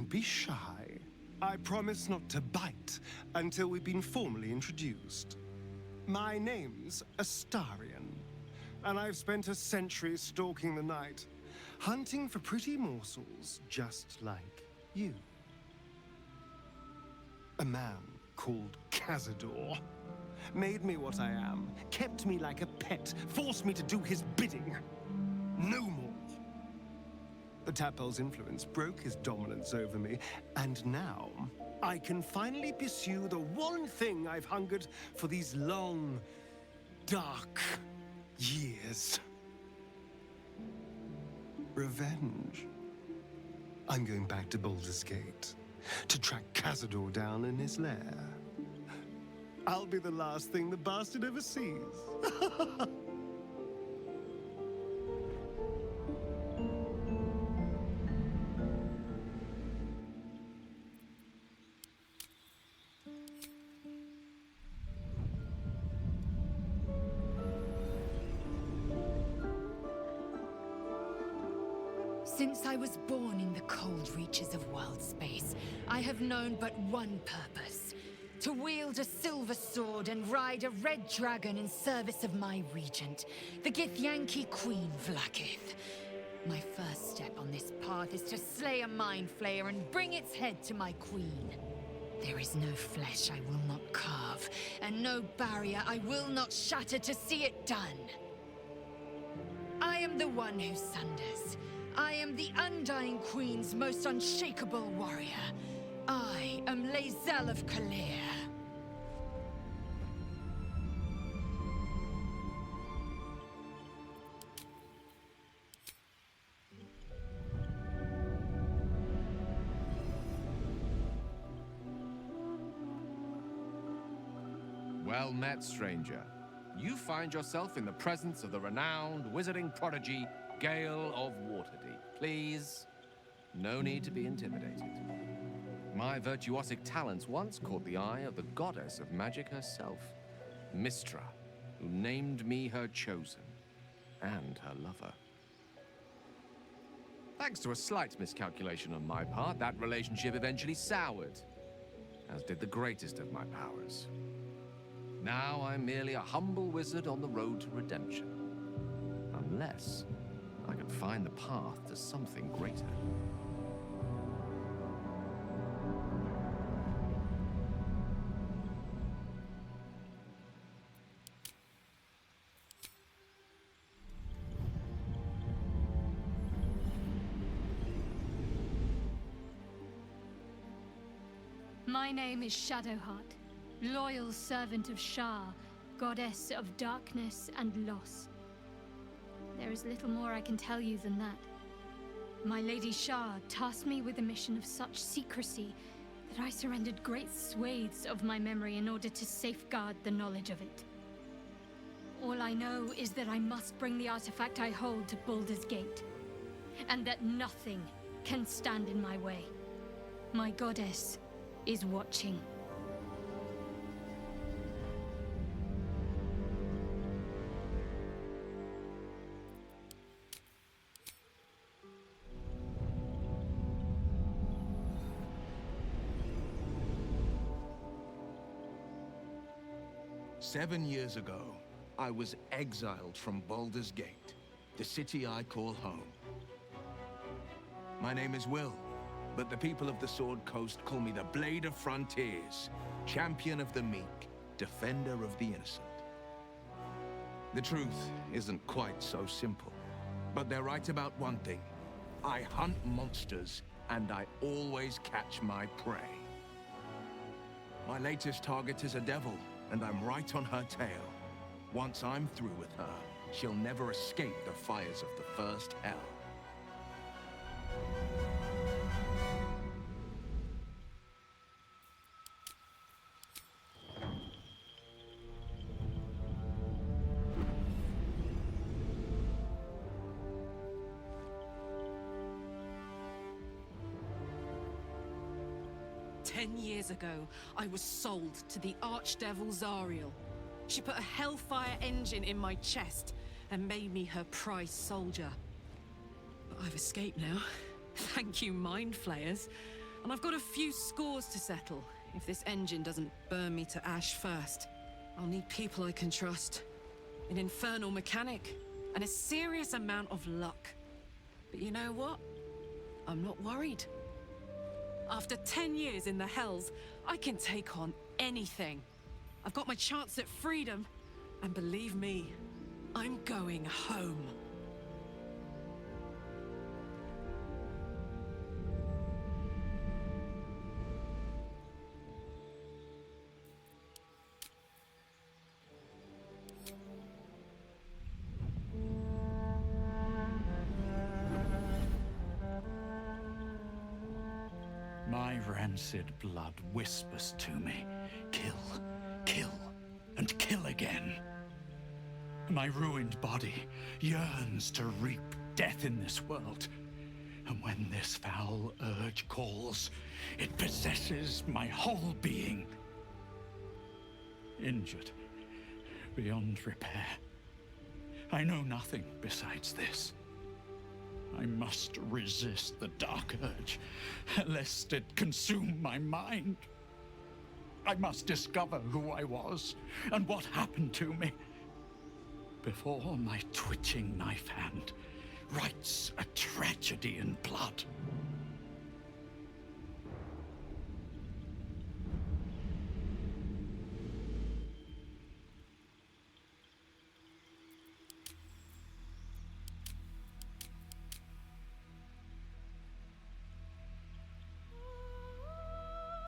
Don't be shy. I promise not to bite until we've been formally introduced. My name's Astarion, and I've spent a century stalking the night, hunting for pretty morsels just like you. A man called Cazador made me what I am, kept me like a pet, forced me to do his bidding. No more. The Tadpole's influence broke his dominance over me, and now I can finally pursue the one thing I've hungered for these long, dark years. Revenge. I'm going back to Baldur's Gate to track Cazador down in his lair. I'll be the last thing the bastard ever sees. Since I was born in the cold reaches of world space, I have known but one purpose. To wield a silver sword and ride a red dragon in service of my regent, the Githyanki Queen Vlaakith. My first step on this path is to slay a mind flayer and bring its head to my queen. There is no flesh I will not carve, and no barrier I will not shatter to see it done. I am the one who sunders. I am the Undying Queen's most unshakable warrior. I am Lae'zel of Kalir. Well met, stranger. You find yourself in the presence of the renowned wizarding prodigy, Gale of Waterdeep. Please, no need to be intimidated. My virtuosic talents once caught the eye of the goddess of magic herself, Mystra, who named me her chosen, and her lover. Thanks to a slight miscalculation on my part, that relationship eventually soured, as did the greatest of my powers. Now I'm merely a humble wizard on the road to redemption. Unless I can find the path to something greater. My name is Shadowheart, loyal servant of Shar, goddess of darkness and loss. There is little more I can tell you than that. My Lady Shar tasked me with a mission of such secrecy that I surrendered great swathes of my memory in order to safeguard the knowledge of it. All I know is that I must bring the artifact I hold to Baldur's Gate, and that nothing can stand in my way. My goddess is watching. "7 years ago, I was exiled from Baldur's Gate, the city I call home. My name is Will, but the people of the Sword Coast call me the Blade of Frontiers, champion of the meek, defender of the innocent. The truth isn't quite so simple, but they're right about one thing. I hunt monsters, and I always catch my prey. My latest target is a devil, and I'm right on her tail. Once I'm through with her, she'll never escape the fires of the first hell." Years ago, I was sold to the Archdevil Zariel. She put a hellfire engine in my chest and made me her prize soldier. But I've escaped now. Thank you, mind flayers. And I've got a few scores to settle. If this engine doesn't burn me to ash first, I'll need people I can trust. An infernal mechanic, and a serious amount of luck. But you know what? I'm not worried. After 10 years in the Hells, I can take on anything. I've got my chance at freedom, and believe me, I'm going home. My rancid blood whispers to me, kill, kill, and kill again. My ruined body yearns to reap death in this world. And when this foul urge calls, it possesses my whole being. Injured beyond repair. I know nothing besides this. I must resist the dark urge, lest it consume my mind. I must discover who I was and what happened to me before my twitching knife hand writes a tragedy in blood.